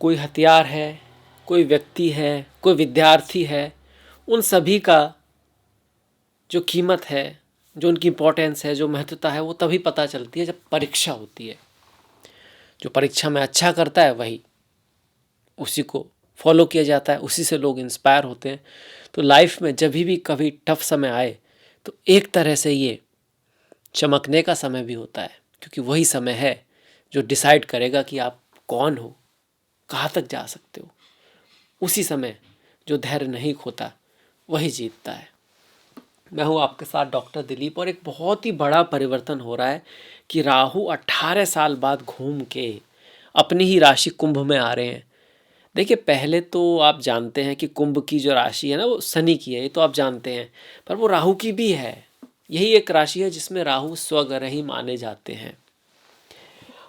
कोई हथियार है, कोई व्यक्ति है, कोई विद्यार्थी है, उन सभी का जो कीमत है, जो उनकी इम्पोर्टेंस है, जो महत्वता है, वो तभी पता चलती है जब परीक्षा होती है। जो परीक्षा में अच्छा करता है वही उसी को फॉलो किया जाता है, उसी से लोग इंस्पायर होते हैं। तो लाइफ में जब भी कभी टफ समय आए तो एक तरह से ये चमकने का समय भी होता है, क्योंकि वही समय है जो डिसाइड करेगा कि आप कौन हो, कहाँ तक जा सकते हो। उसी समय जो धैर्य नहीं खोता वही जीतता है। मैं हूँ आपके साथ डॉक्टर दिलीप, और एक बहुत ही बड़ा परिवर्तन हो रहा है कि राहु 18 साल बाद घूम के अपनी ही राशि कुंभ में आ रहे हैं। देखिए, पहले तो आप जानते हैं कि कुंभ की जो राशि है ना वो शनि की है, ये तो आप जानते हैं, पर वो राहु की भी है। यही एक राशि है जिसमें राहु स्वग्रही माने जाते हैं,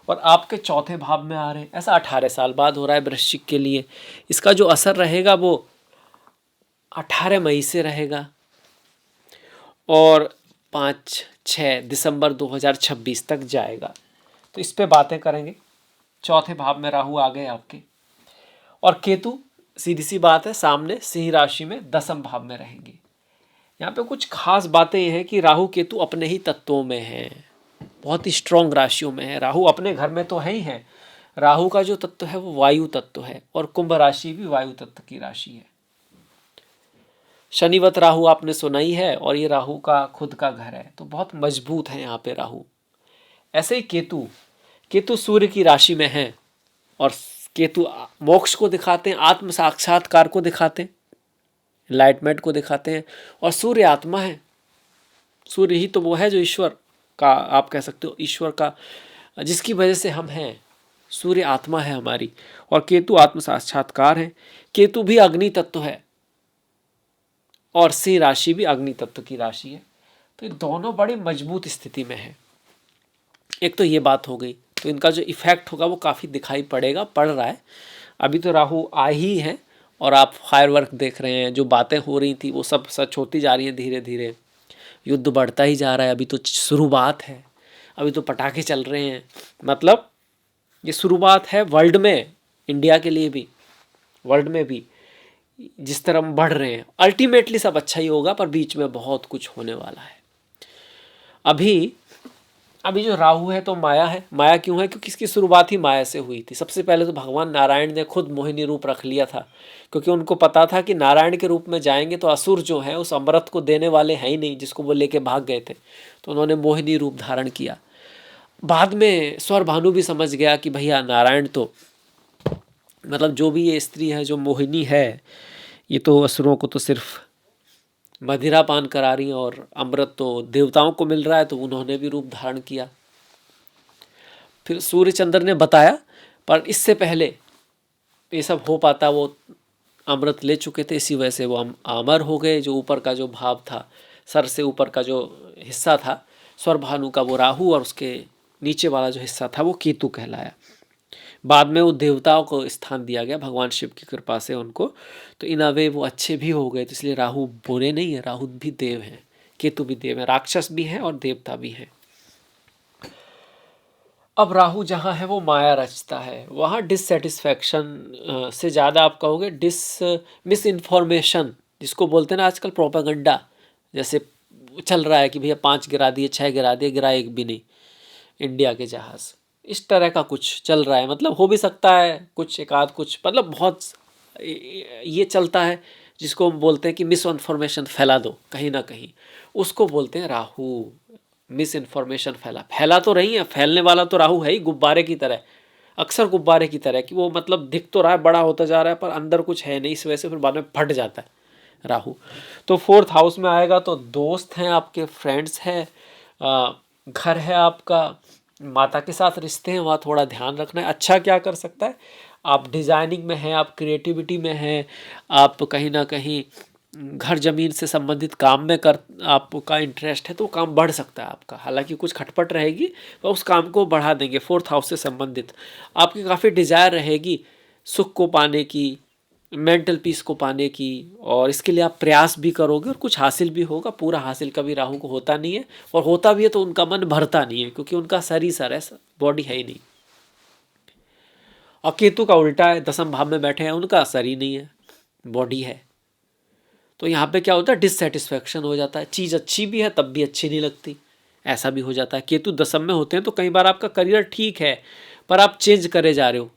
और आपके चौथे भाव में आ रहे हैं। ऐसा 18 साल बाद हो रहा है वृश्चिक के लिए। इसका जो असर रहेगा वो 18 मई से रहेगा और 5-6 दिसंबर 2026 तक जाएगा। तो इस पे बातें करेंगे। चौथे भाव में राहु आ गए आपके, और केतु सीधी सी बात है सामने सिंह राशि में 10वें भाव में रहेंगे। यहाँ पे कुछ खास बातें ये हैं कि राहु केतु अपने ही तत्वों में हैं, बहुत ही स्ट्रॉन्ग राशियों में है। राहु अपने घर में तो है ही है। राहु का जो तत्व है वो वायु तत्व है, और कुंभ राशि भी वायु तत्व की राशि है। शनिवत राहु आपने सुना ही है, और ये राहु का खुद का घर है, तो बहुत मजबूत है यहाँ पे राहु। ऐसे ही केतु, केतु सूर्य की राशि में है, और केतु मोक्ष को दिखाते हैं, आत्म साक्षात्कार को दिखाते हैं, एनलाइटमेंट को दिखाते हैं। और सूर्य आत्मा है। सूर्य ही तो वो है जो ईश्वर का, आप कह सकते हो ईश्वर का, जिसकी वजह से हम हैं। सूर्य आत्मा है हमारी, और केतु आत्म साक्षात्कार है। केतु भी अग्नि तत्व है, और सिंह राशि भी अग्नि तत्व की राशि है। तो ये दोनों बड़ी मजबूत स्थिति में है। एक तो ये बात हो गई, तो इनका जो इफेक्ट होगा वो काफ़ी दिखाई पड़ेगा, पड़ रहा है। अभी तो राहु आ ही है, और आप फायरवर्क देख रहे हैं, जो बातें हो रही थी वो सब सच होती जा रही है धीरे धीरे। युद्ध बढ़ता ही जा रहा है, अभी तो शुरुआत है, अभी तो पटाखे चल रहे हैं। मतलब ये शुरुआत है वर्ल्ड में, इंडिया के लिए भी, वर्ल्ड में भी जिस तरह हम बढ़ रहे हैं। अल्टीमेटली सब अच्छा ही होगा, पर बीच में बहुत कुछ होने वाला है। अभी जो राहु है तो माया है। माया क्यों है? क्योंकि इसकी शुरुआत ही माया से हुई थी। सबसे पहले तो भगवान नारायण ने खुद मोहिनी रूप रख लिया था, क्योंकि उनको पता था कि नारायण के रूप में जाएंगे तो असुर जो है उस अमृत को देने वाले हैं ही नहीं, जिसको वो लेके भाग गए थे। तो उन्होंने मोहिनी रूप धारण किया। बाद में स्वर भानु भी समझ गया कि भैया नारायण तो, मतलब जो भी ये स्त्री है जो मोहिनी है, ये तो असुरों को तो सिर्फ मदिरा पान करा रही है, और अमृत तो देवताओं को मिल रहा है। तो उन्होंने भी रूप धारण किया। फिर सूर्यचंद्र ने बताया, पर इससे पहले ये सब हो पाता, वो अमृत ले चुके थे, इसी वजह से वो अमर हो गए। जो ऊपर का जो भाव था, सर से ऊपर का जो हिस्सा था स्वर भानु का, वो राहु, और उसके नीचे वाला जो हिस्सा था वो केतु कहलाया। बाद में वो देवताओं को स्थान दिया गया भगवान शिव की कृपा से उनको। तो इन अवे वो अच्छे भी हो गए। तो इसलिए राहु बुरे नहीं है, राहु भी देव हैं, केतु भी देव है, राक्षस भी है और देवता भी है। अब राहु जहाँ है वो माया रचता है, वहाँ डिससेटिस्फैक्शन से ज़्यादा आप कहोगे मिस इन्फॉर्मेशन, जिसको बोलते हैं ना आजकल प्रोपेगेंडा, जैसे चल रहा है कि भैया 5 गिरा दिए, 6 गिरा दिए, गिरा एक भी नहीं इंडिया के जहाज़, इस तरह का कुछ चल रहा है। मतलब हो भी सकता है कुछ एक आध कुछ, मतलब बहुत ये चलता है, जिसको हम बोलते हैं कि मिस इन्फॉर्मेशन फैला दो कहीं ना कहीं, उसको बोलते हैं राहु। मिस इन्फॉर्मेशन फैला तो रही है, फैलने वाला तो राहु है ही, गुब्बारे की तरह, अक्सर गुब्बारे की तरह, कि वो मतलब दिख तो रहा है, बड़ा होता जा रहा है, पर अंदर कुछ है नहीं। इस वजह से फिर बाद में फट जाता है राहु। तो 4th हाउस में आएगा तो दोस्त हैं आपके, फ्रेंड्स हैं, घर है आपका, माता के साथ रिश्ते हैं, वहाँ थोड़ा ध्यान रखना है। अच्छा क्या कर सकता है, आप डिज़ाइनिंग में हैं, आप क्रिएटिविटी में हैं, आप कहीं ना कहीं घर ज़मीन से संबंधित काम में आपका इंटरेस्ट है, तो वो काम बढ़ सकता है आपका। हालांकि कुछ खटपट रहेगी, पर उस काम को बढ़ा देंगे। 4th हाउस से संबंधित आपकी काफ़ी डिज़ायर रहेगी सुख को पाने की, मेंटल पीस को पाने की, और इसके लिए आप प्रयास भी करोगे और कुछ हासिल भी होगा। पूरा हासिल कभी राहु को होता नहीं है, और होता भी है तो उनका मन भरता नहीं है, क्योंकि उनका सर ही सर है, बॉडी है ही नहीं। और केतु का उल्टा है, दसम भाव में बैठे हैं, उनका असर ही नहीं है, बॉडी है। तो यहाँ पे क्या होता है, डिससेटिस्फैक्शन हो जाता है, चीज़ अच्छी भी है तब भी अच्छी नहीं लगती, ऐसा भी हो जाता है। केतु दसम में होते हैं तो कई बार आपका करियर ठीक है पर आप चेंज करे जा रहे हो,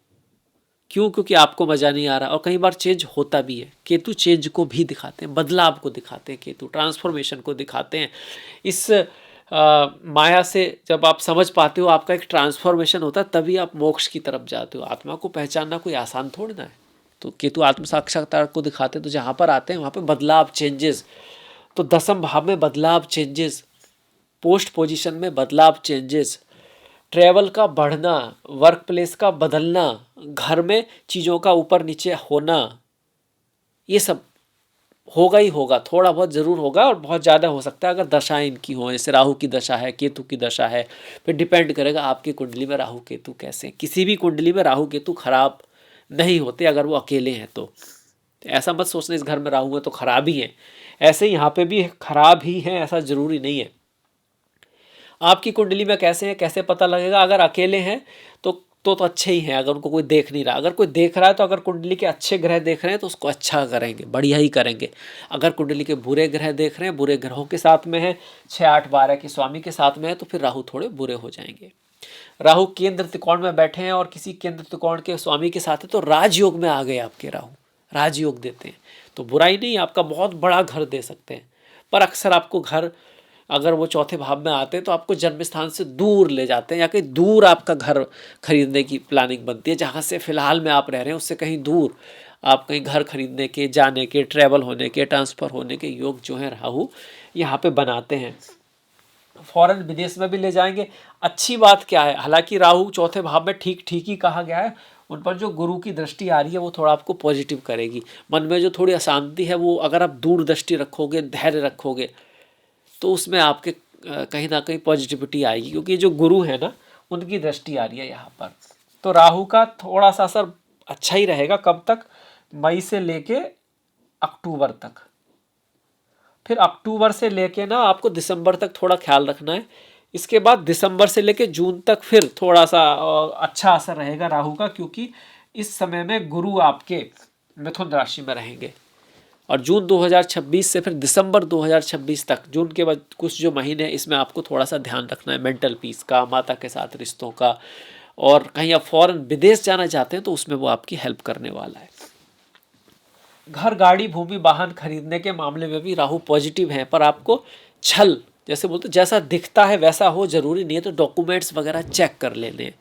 क्यों? क्योंकि आपको मज़ा नहीं आ रहा, और कई बार चेंज होता भी है। केतु चेंज को भी दिखाते हैं, बदलाव को दिखाते हैं, केतु ट्रांसफॉर्मेशन को दिखाते हैं। इस माया से जब आप समझ पाते हो, आपका एक ट्रांसफॉर्मेशन होता है, तभी आप मोक्ष की तरफ जाते हो। आत्मा को पहचानना कोई आसान थोड़ी ना है। तो केतु आत्म साक्षात्कार को दिखाते हैं, तो जहाँ पर आते हैं वहाँ पर बदलाव, चेंजेस। तो दसम भाव में बदलाव, चेंजेस, पोस्ट पोजीशन में बदलाव, चेंजेस, ट्रैवल का बढ़ना, वर्क प्लेस का बदलना, घर में चीज़ों का ऊपर नीचे होना, ये सब होगा ही होगा, थोड़ा बहुत ज़रूर होगा और बहुत ज़्यादा हो सकता है अगर दशाएं इनकी हों। जैसे राहु की दशा है, केतु की दशा है, फिर डिपेंड करेगा आपकी कुंडली में राहु केतु कैसे। किसी भी कुंडली में राहु केतु खराब नहीं होते अगर वो अकेले हैं तो ऐसा मत सोचना इस घर में राहु है तो खराब ही है। ऐसे यहाँ पे भी खराब ही है, ऐसा ज़रूरी नहीं है। आपकी कुंडली में कैसे है, कैसे पता लगेगा? अगर अकेले हैं तो अच्छे ही हैं, अगर उनको कोई देख नहीं रहा। अगर कोई देख रहा है तो अगर कुंडली के अच्छे ग्रह देख रहे हैं तो उसको अच्छा करेंगे, बढ़िया ही करेंगे। अगर कुंडली के बुरे ग्रह देख रहे हैं, बुरे ग्रहों के साथ में है, 6, 8, 12 के स्वामी के साथ में है, तो फिर राहु थोड़े बुरे हो जाएंगे। राहु केंद्र त्रिकोण में बैठे हैं और किसी केंद्र त्रिकोण के स्वामी के साथ है तो राजयोग में आ गए आपके राहु, राजयोग देते हैं। तो बुराई नहीं, आपका बहुत बड़ा घर दे सकते हैं, पर अक्सर आपको घर अगर वो चौथे भाव में आते हैं तो आपको जन्म स्थान से दूर ले जाते हैं, या कहीं दूर आपका घर खरीदने की प्लानिंग बनती है। जहाँ से फिलहाल में आप रह रहे हैं उससे कहीं दूर आप कहीं घर खरीदने के, जाने के, ट्रैवल होने के, ट्रांसफ़र होने के योग जो है राहु यहाँ पे बनाते हैं। फॉरेन विदेश में भी ले जाएंगे। अच्छी बात क्या है, हालांकि राहु चौथे भाव में ठीक ही कहा गया है, उन पर जो गुरु की दृष्टि आ रही है वो थोड़ा आपको पॉजिटिव करेगी। मन में जो थोड़ी अशांति है वो अगर आप दूरदृष्टि रखोगे, धैर्य रखोगे, तो उसमें आपके कहीं ना कहीं पॉजिटिविटी आएगी, क्योंकि जो गुरु है ना उनकी दृष्टि आ रही है यहाँ पर। तो राहु का थोड़ा सा असर अच्छा ही रहेगा। कब तक? मई से लेके अक्टूबर तक। फिर अक्टूबर से लेके ना आपको दिसंबर तक थोड़ा ख्याल रखना है। इसके बाद दिसंबर से लेके जून तक फिर थोड़ा सा अच्छा असर रहेगा राहु का, क्योंकि इस समय में गुरु आपके मिथुन राशि में रहेंगे। और जून 2026 से फिर दिसंबर 2026 तक, जून के बाद कुछ जो महीने हैं इसमें आपको थोड़ा सा ध्यान रखना है मेंटल पीस का, माता के साथ रिश्तों का, और कहीं आप फॉरेन विदेश जाना चाहते हैं तो उसमें वो आपकी हेल्प करने वाला है। घर, गाड़ी, भूमि, वाहन खरीदने के मामले में भी राहु पॉजिटिव है, पर आपको छल, जैसे बोलते जैसा दिखता है वैसा हो जरूरी नहीं है, तो डॉक्यूमेंट्स वगैरह चेक कर लेने,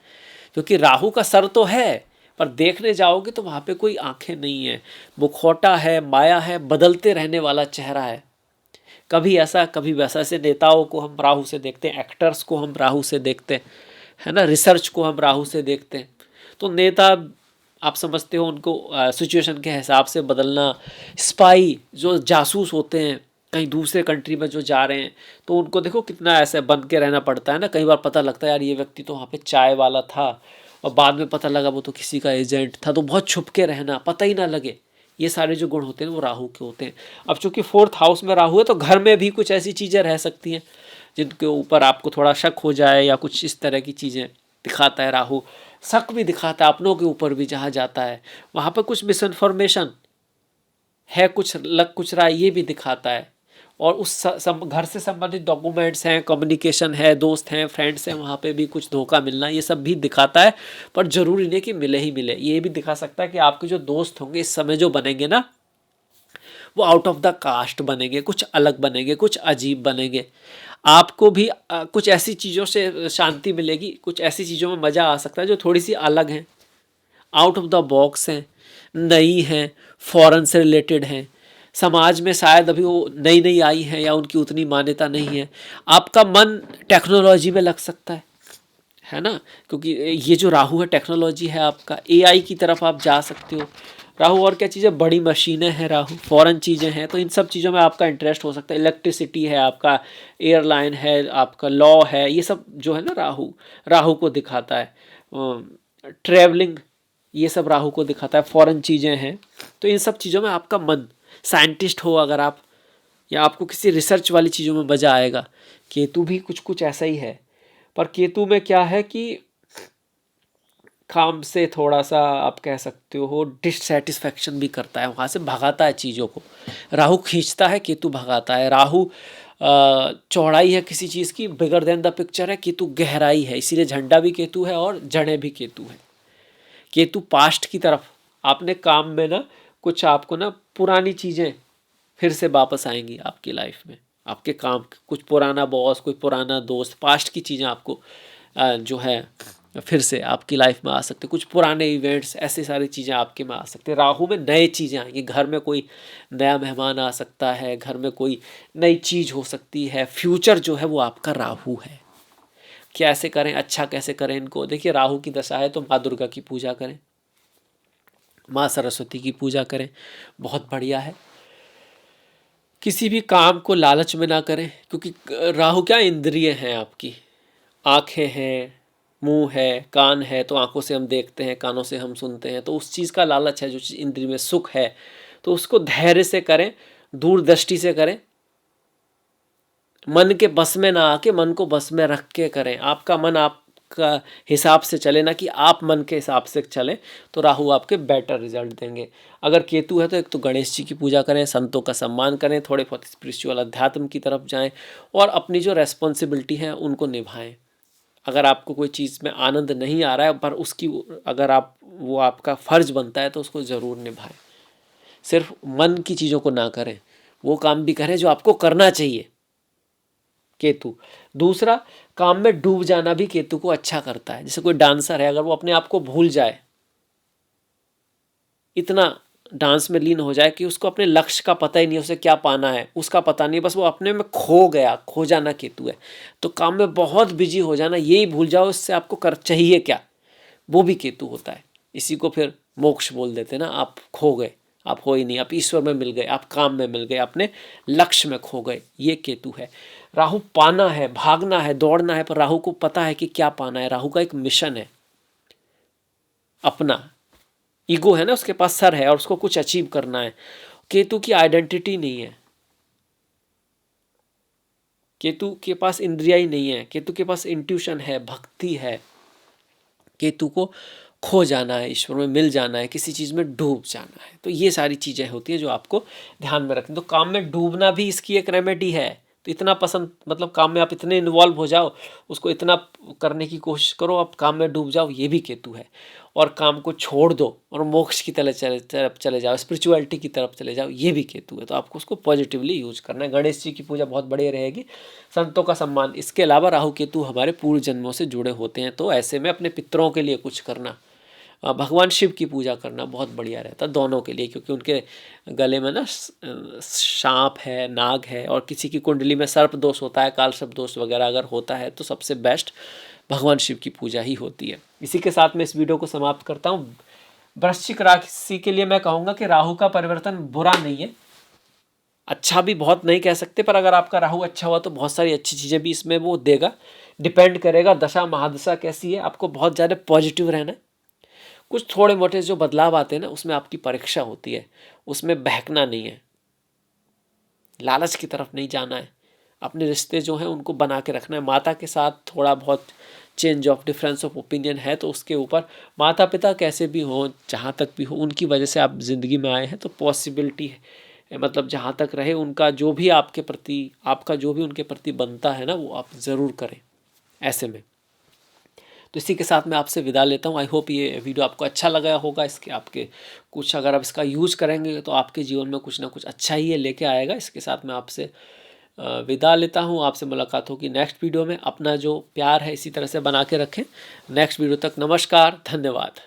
क्योंकि राहु का सर तो है पर देखने जाओगे तो वहाँ पे कोई आंखें नहीं है, मुखौटा है, माया है, बदलते रहने वाला चेहरा है, कभी ऐसा कभी वैसा। से नेताओं को हम राहु से देखते हैं, एक्टर्स को हम राहु से देखते हैं, है ना, रिसर्च को हम राहु से देखते हैं। तो नेता आप समझते हो उनको सिचुएशन के हिसाब से बदलना। स्पाई जो जासूस होते हैं कहीं दूसरे कंट्री में जो जा रहे हैं, तो उनको देखो कितना ऐसे बन के रहना पड़ता है ना। कई बार पता लगता है यार ये व्यक्ति तो वहाँ पे चाय वाला था और बाद में पता लगा वो तो किसी का एजेंट था, तो बहुत छुप के रहना, पता ही ना लगे। ये सारे जो गुण होते हैं वो राहु के होते हैं। अब चूंकि 4th हाउस में राहु है तो घर में भी कुछ ऐसी चीज़ें रह सकती हैं जिनके ऊपर आपको थोड़ा शक हो जाए, या कुछ इस तरह की चीज़ें दिखाता है राहु। शक भी दिखाता है अपनों के ऊपर भी, जहाँ जाता है वहाँ पर कुछ मिस इन्फॉर्मेशन है, कुछ लग कुछ रहा है, ये भी दिखाता है। और उस घर से संबंधित डॉक्यूमेंट्स हैं, कम्युनिकेशन है, दोस्त हैं, फ्रेंड्स हैं, वहाँ पे भी कुछ धोखा मिलना, ये सब भी दिखाता है। पर ज़रूरी नहीं कि मिले ही मिले, ये भी दिखा सकता है कि आपके जो दोस्त होंगे इस समय जो बनेंगे ना, वो आउट ऑफ द कास्ट बनेंगे, कुछ अलग बनेंगे, कुछ अजीब बनेंगे। आपको भी कुछ ऐसी चीज़ों से शांति मिलेगी, कुछ ऐसी चीज़ों में मज़ा आ सकता है जो थोड़ी सी अलग हैं, आउट ऑफ द बॉक्स हैं, नई हैं, फॉरेन से रिलेटेड हैं, समाज में शायद अभी वो नई नई आई हैं या उनकी उतनी मान्यता नहीं है। आपका मन टेक्नोलॉजी में लग सकता है ना, क्योंकि ये जो राहु है टेक्नोलॉजी है, आपका एआई की तरफ आप जा सकते हो। राहु और क्या चीज़ें, बड़ी मशीनें हैं राहु, फॉरेन चीज़ें हैं, तो इन सब चीज़ों में आपका इंटरेस्ट हो सकता है। इलेक्ट्रिसिटी है आपका, एयरलाइन है आपका, लॉ है, ये सब जो है ना राहु को दिखाता है। ट्रैवलिंग, ये सब राहु को दिखाता है, फॉरेन चीज़ें हैं। तो इन सब चीज़ों में आपका मन, साइंटिस्ट हो अगर आप, या आपको किसी रिसर्च वाली चीज़ों में मज़ा आएगा। केतु भी कुछ कुछ ऐसा ही है, पर केतु में क्या है कि काम से थोड़ा सा आप कह सकते हो डिससेटिस्फैक्शन भी करता है, वहाँ से भगाता है चीज़ों को। राहु खींचता है, केतु भगाता है। राहु चौड़ाई है किसी चीज़ की, बिगर देन द पिक्चर है। केतु गहराई है, इसीलिए झंडा भी केतु है और जड़ें भी केतु है। केतु पास्ट की तरफ, आपने काम में ना कुछ आपको ना पुरानी चीज़ें फिर से वापस आएंगी आपकी लाइफ में, आपके काम, कुछ पुराना बॉस, कोई पुराना दोस्त, पास्ट की चीज़ें आपको जो है फिर से आपकी लाइफ में आ सकते, कुछ पुराने इवेंट्स, ऐसी सारी चीज़ें आपके में आ सकते हैं। राहु में नए चीज़ें आएंगी, घर में कोई नया मेहमान आ सकता है, घर में कोई नई चीज़ हो सकती है। फ्यूचर जो है वो आपका राहु है। कैसे करें, अच्छा कैसे करें इनको, देखिए राहु की दशा है तो माँ दुर्गा की पूजा करें, माँ सरस्वती की पूजा करें, बहुत बढ़िया है। किसी भी काम को लालच में ना करें, क्योंकि राहु क्या इंद्रिय हैं आपकी, आँखें हैं, मुंह है, कान है, तो आंखों से हम देखते हैं, कानों से हम सुनते हैं, तो उस चीज़ का लालच है, जो चीज़ इंद्रिय में सुख है, तो उसको धैर्य से करें, दूरदृष्टि से करें, मन के बस में ना आके मन को बस में रख के करें। आपका मन आपका हिसाब से चले, ना कि आप मन के हिसाब से चले, तो राहु आपके बेटर रिजल्ट देंगे। अगर केतु है तो एक तो गणेश जी की पूजा करें, संतों का सम्मान करें, थोड़े बहुत स्पिरिचुअल अध्यात्म की तरफ जाएं और अपनी जो रेस्पॉन्सिबिलिटी है उनको निभाएं। अगर आपको कोई चीज़ में आनंद नहीं आ रहा है, पर उसकी अगर आप वो आपका फ़र्ज बनता है तो उसको ज़रूर निभाएं। सिर्फ मन की चीज़ों को ना करें, वो काम भी करें जो आपको करना चाहिए। केतु। दूसरा, काम में डूब जाना भी केतु को अच्छा करता है। जैसे कोई डांसर है, अगर वो अपने आप को भूल जाए, इतना डांस में लीन हो जाए कि उसको अपने लक्ष्य का पता ही नहीं, उसे क्या पाना है उसका पता नहीं, बस वो अपने में खो गया, खो जाना केतु है। तो काम में बहुत बिजी हो जाना, यही भूल जाओ इससे आपको कर चाहिए क्या, वो भी केतु होता है। इसी को फिर मोक्ष बोल देते ना, आप खो गए, आप हो ही नहीं, आप ईश्वर में मिल गए, आप काम में मिल गए, अपने लक्ष्य में खो गए, ये केतु है। राहु पाना है, भागना है, दौड़ना है, पर राहु को पता है कि क्या पाना है। राहु का एक मिशन है, अपना ईगो है ना, उसके पास सर है और उसको कुछ अचीव करना है। केतु की आइडेंटिटी नहीं है, केतु के पास इंद्रिया ही नहीं है, केतु के पास इंट्यूशन है, भक्ति है। केतु को खो जाना है, ईश्वर में मिल जाना है, किसी चीज़ में डूब जाना है। तो ये सारी चीज़ें होती हैं जो आपको ध्यान में रखनी। तो काम में डूबना भी इसकी एक रेमेडी है। तो इतना पसंद, मतलब काम में आप इतने इन्वॉल्व हो जाओ, उसको इतना करने की कोशिश करो, आप काम में डूब जाओ, ये भी केतु है। और काम को छोड़ दो और मोक्ष की तरफ चले जाओ, स्पिरिचुअलिटी की तरफ चले जाओ, ये भी केतु है। तो आपको उसको पॉजिटिवली यूज करना है। गणेश जी की पूजा बहुत बढ़िया रहेगी, संतों का सम्मान। इसके अलावा राहु केतु हमारे पूर्व जन्मों से जुड़े होते हैं, तो ऐसे में अपने पितरों के लिए कुछ करना, भगवान शिव की पूजा करना बहुत बढ़िया रहता है दोनों के लिए, क्योंकि उनके गले में ना सांप है, नाग है, और किसी की कुंडली में सर्प दोष होता है, काल सर्प दोष वगैरह अगर होता है, तो सबसे बेस्ट भगवान शिव की पूजा ही होती है। इसी के साथ मैं इस वीडियो को समाप्त करता हूँ। वृश्चिक राशि के लिए मैं कहूँगा कि राहु का परिवर्तन बुरा नहीं है, अच्छा भी बहुत नहीं कह सकते, पर अगर आपका राहु अच्छा हुआ तो बहुत सारी अच्छी चीज़ें भी इसमें वो देगा। डिपेंड करेगा दशा महादशा कैसी है, आपको बहुत ज़्यादा पॉजिटिव रहना है। कुछ थोड़े मोटे जो बदलाव आते हैं ना, उसमें आपकी परीक्षा होती है, उसमें बहकना नहीं है, लालच की तरफ नहीं जाना है, अपने रिश्ते जो हैं उनको बना के रखना है। माता के साथ थोड़ा बहुत change of difference of opinion है, तो उसके ऊपर माता पिता कैसे भी हों, जहाँ तक भी हो, उनकी वजह से आप ज़िंदगी में आए हैं, तो पॉसिबिलिटी है, मतलब जहाँ तक रहे उनका जो भी आपके प्रति, आपका जो भी उनके प्रति बनता है ना, वो आप ज़रूर करें ऐसे में। तो इसी के साथ मैं आपसे विदा लेता हूँ। आई होप ये वीडियो आपको अच्छा लगा होगा। इसके आपके कुछ, अगर आप इसका यूज़ करेंगे तो आपके जीवन में कुछ ना कुछ अच्छा ही ये लेके आएगा। इसके साथ मैं आपसे विदा लेता हूँ। आपसे मुलाकात होगी नेक्स्ट वीडियो में। अपना जो प्यार है इसी तरह से बना के रखें। नेक्स्ट वीडियो तक नमस्कार, धन्यवाद।